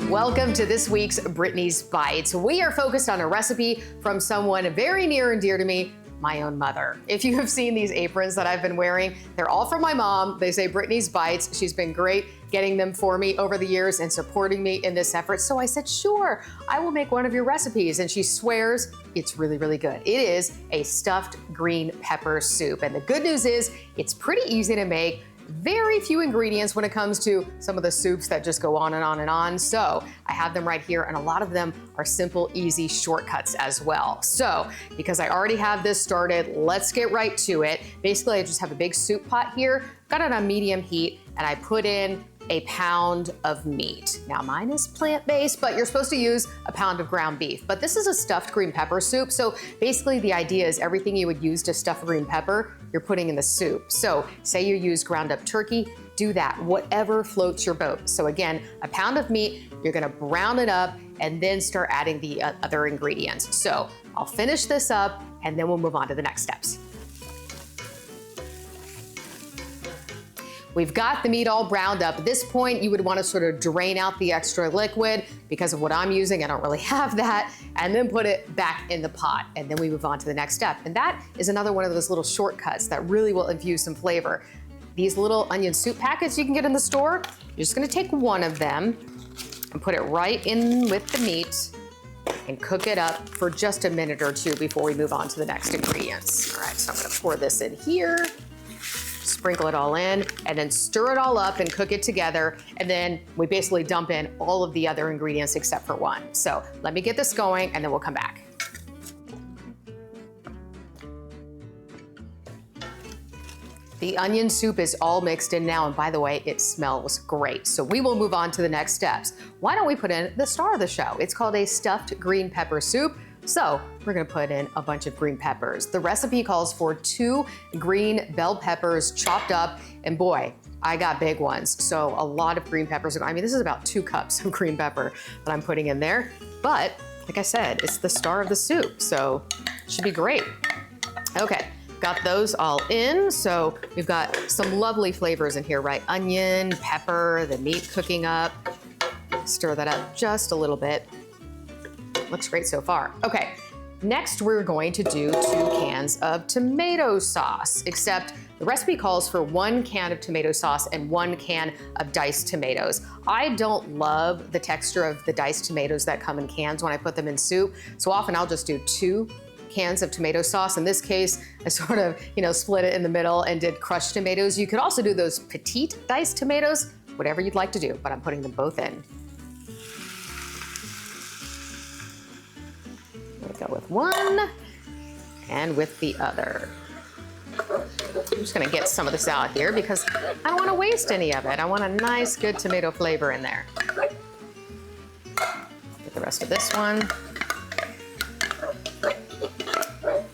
Welcome to this week's Brittany's Bites. We are focused on a recipe from someone very near and dear to me, my own mother. If you have seen these aprons that I've been wearing, they're all from my mom. They say Brittany's Bites. She's been great getting them for me over the years and supporting me in this effort. So I said, sure, I will make one of your recipes. And she swears it's really, really good. It is a stuffed green pepper soup. And the good news is it's pretty easy to make. Very few ingredients when it comes to some of the soups that just go on and on and on. So I have them right here, and a lot of them are simple, easy shortcuts as well. So because I already have this started, let's get right to it. Basically, I just have a big soup pot here, got it on medium heat, and I put in a pound of meat. Now mine is plant-based, but you're supposed to use a pound of ground beef. But this is a stuffed green pepper soup. So basically the idea is everything you would use to stuff a green pepper, you're putting in the soup. So say you use ground up turkey, do that, whatever floats your boat. So again, a pound of meat, you're gonna brown it up and then start adding the other ingredients. So I'll finish this up and then we'll move on to the next steps. We've got the meat all browned up. At this point, you would want to sort of drain out the extra liquid. Because of what I'm using, I don't really have that, and then put it back in the pot. And then we move on to the next step. And that is another one of those little shortcuts that really will infuse some flavor. These little onion soup packets you can get in the store, you're just gonna take one of them and put it right in with the meat and cook it up for just a minute or two before we move on to the next ingredients. All right, so I'm gonna pour this in here. Sprinkle it all in, and then stir it all up and cook it together. And then we basically dump in all of the other ingredients except for one. So let me get this going and then we'll come back. The onion soup is all mixed in now, and by the way, it smells great. So we will move on to the next steps. Why don't we put in the star of the show? It's called a stuffed green pepper soup. So we're gonna put in a bunch of green peppers. The recipe calls for 2 green bell peppers chopped up, and boy, I got big ones. So a lot of green peppers. I mean, this is about 2 cups of green pepper that I'm putting in there. But like I said, it's the star of the soup, so it should be great. Okay, got those all in. So we've got some lovely flavors in here, right? Onion, pepper, the meat cooking up. Stir that up just a little bit. Looks great so far. Okay, next we're going to do 2 cans of tomato sauce, except the recipe calls for 1 can of tomato sauce and 1 can of diced tomatoes. I don't love the texture of the diced tomatoes that come in cans when I put them in soup, so often I'll just do 2 cans of tomato sauce. In this case, I sort of, split it in the middle and did crushed tomatoes. You could also do those petite diced tomatoes, whatever you'd like to do, but I'm putting them both in. Go with one and with the other. I'm just gonna get some of this out here because I don't wanna waste any of it. I want a nice, good tomato flavor in there. Get the rest of this one.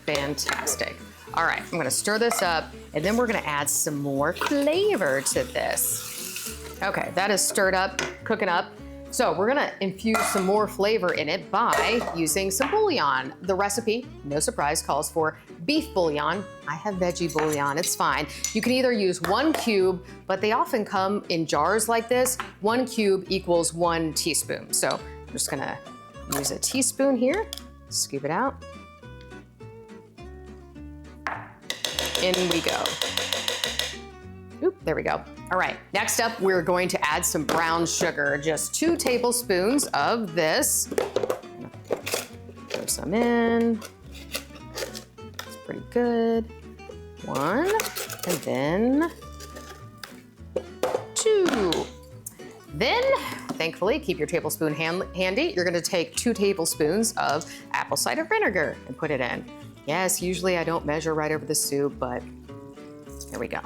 Fantastic. All right, I'm gonna stir this up and then we're gonna add some more flavor to this. Okay, that is stirred up, cooking up. So we're gonna infuse some more flavor in it by using some bouillon. The recipe, no surprise, calls for beef bouillon. I have veggie bouillon, it's fine. You can either use 1 cube, but they often come in jars like this. 1 cube equals 1 teaspoon. So I'm just gonna use a teaspoon here, scoop it out. In we go. Oop, there we go. All right, next up, we're going to add some brown sugar, just 2 tablespoons of this. Throw some in. It's pretty good. 1, and then 2. Then, thankfully, keep your tablespoon handy. You're gonna take 2 tablespoons of apple cider vinegar and put it in. Yes, usually I don't measure right over the soup, but there we go.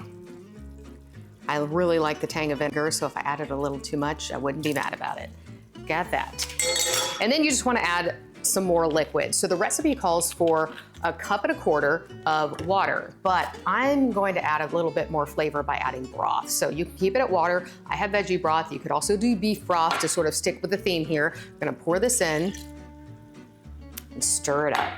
I really like the tang of vinegar, so if I added a little too much, I wouldn't be mad about it. Got that. And then you just want to add some more liquid. So the recipe calls for 1.25 cups of water, but I'm going to add a little bit more flavor by adding broth. So you can keep it at water. I have veggie broth. You could also do beef broth to sort of stick with the theme here. I'm gonna pour this in and stir it up.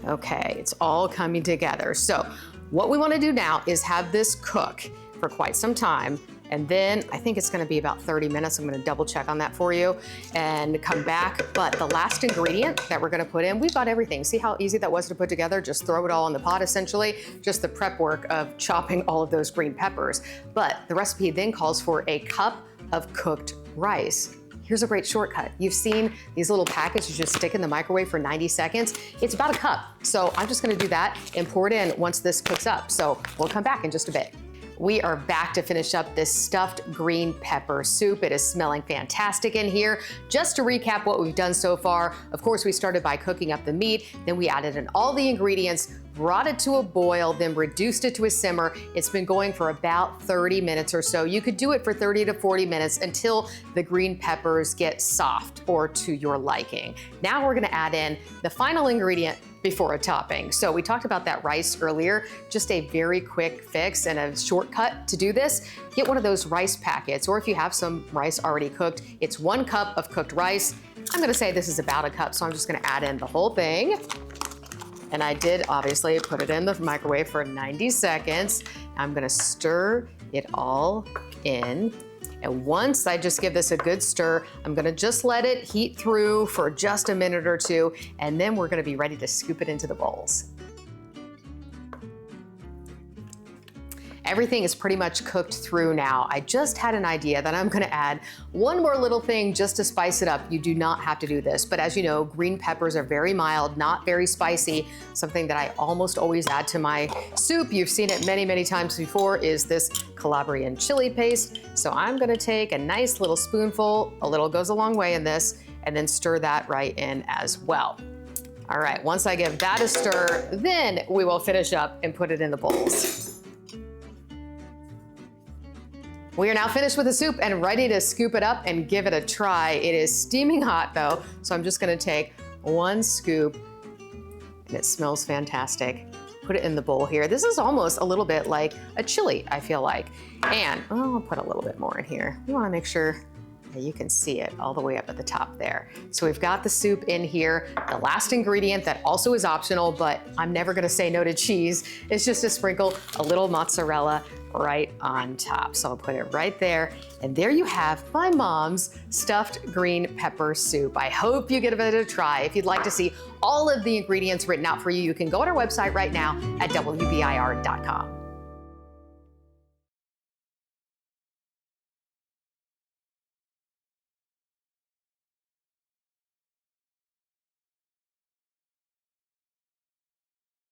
Okay, it's all coming together. So what we want to do now is have this cook for quite some time. And then I think it's gonna be about 30 minutes. I'm gonna double check on that for you and come back. But the last ingredient that we're gonna put in, we've got everything. See how easy that was to put together? Just throw it all in the pot essentially. Just the prep work of chopping all of those green peppers. But the recipe then calls for a cup of cooked rice. Here's a great shortcut. You've seen these little packets you just stick in the microwave for 90 seconds. It's about a cup. So I'm just gonna do that and pour it in once this cooks up. So we'll come back in just a bit. We are back to finish up this stuffed green pepper soup. It is smelling fantastic in here. Just to recap what we've done so far, of course, we started by cooking up the meat, then we added in all the ingredients, brought it to a boil, then reduced it to a simmer. It's been going for about 30 minutes or so. You could do it for 30 to 40 minutes until the green peppers get soft or to your liking. Now we're gonna add in the final ingredient before a topping. So we talked about that rice earlier, just a very quick fix and a shortcut to do this. Get one of those rice packets, or if you have some rice already cooked, it's 1 cup of cooked rice. I'm gonna say this is about a cup, so I'm just gonna add in the whole thing. And I did obviously put it in the microwave for 90 seconds. I'm gonna stir it all in. And once I just give this a good stir, I'm gonna just let it heat through for just a minute or two, and then we're gonna be ready to scoop it into the bowls. Everything is pretty much cooked through now. I just had an idea that I'm gonna add one more little thing just to spice it up. You do not have to do this, but as you know, green peppers are very mild, not very spicy. Something that I almost always add to my soup, you've seen it many, many times before, is this Calabrian chili paste. So I'm gonna take a nice little spoonful, a little goes a long way in this, and then stir that right in as well. All right, once I give that a stir, then we will finish up and put it in the bowls. We are now finished with the soup and ready to scoop it up and give it a try. It is steaming hot though, so I'm just gonna take 1 scoop, and it smells fantastic. Put it in the bowl here. This is almost a little bit like a chili, I feel like. And I'll put a little bit more in here. You wanna make sure that you can see it all the way up at the top there. So we've got the soup in here. The last ingredient that also is optional, but I'm never gonna say no to cheese, is just to sprinkle a little mozzarella right on top. So I'll put it right there. And there you have my mom's stuffed green pepper soup. I hope you give it a try. If you'd like to see all of the ingredients written out for you, you can go on our website right now at WBIR.com.